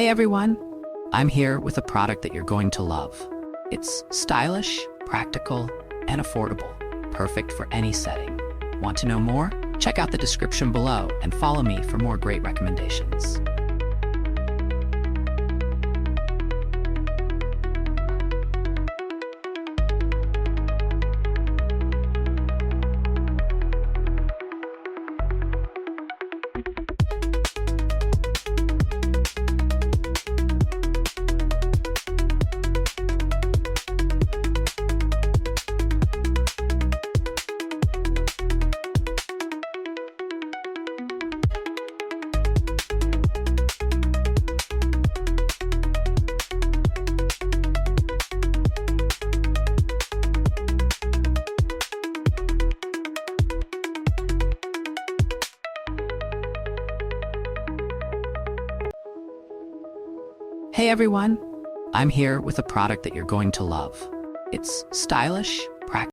Hey everyone, I'm here with a product that you're going to love. It's stylish, practical, and affordable, perfect for any setting. Want to know more? Check out the description below and follow me for more great recommendations. Hey everyone, I'm here with a product that you're going to love. It's stylish, practical,